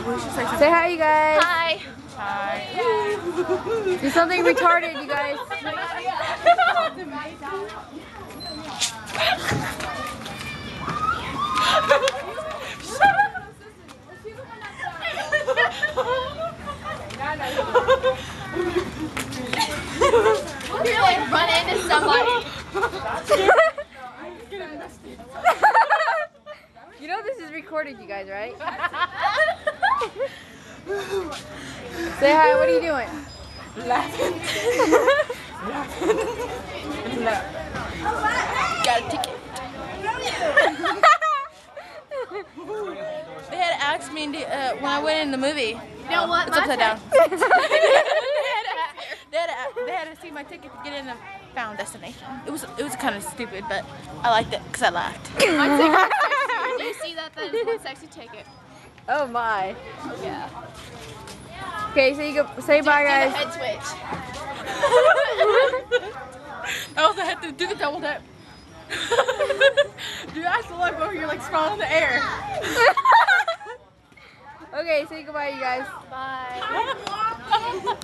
Say hi, you guys. Hi. Hi. Do something retarded, you guys. You're like run into somebody. You know this is recorded, you guys, right? Say hi, what are you doing? Laughing. Got a ticket. They had asked me when I went in the movie. You know what? It's upside down. They had to see my ticket to get in the Final Destination. It was kind of stupid, but I liked it because I laughed. My ticket. Do you see that? That is one sexy ticket. Oh my. Yeah. Okay, so you go say bye, guys. Head switch. I also had to do the double tap. Dude, I still look over here like sprawling in the air. Okay, say goodbye, you guys. Bye.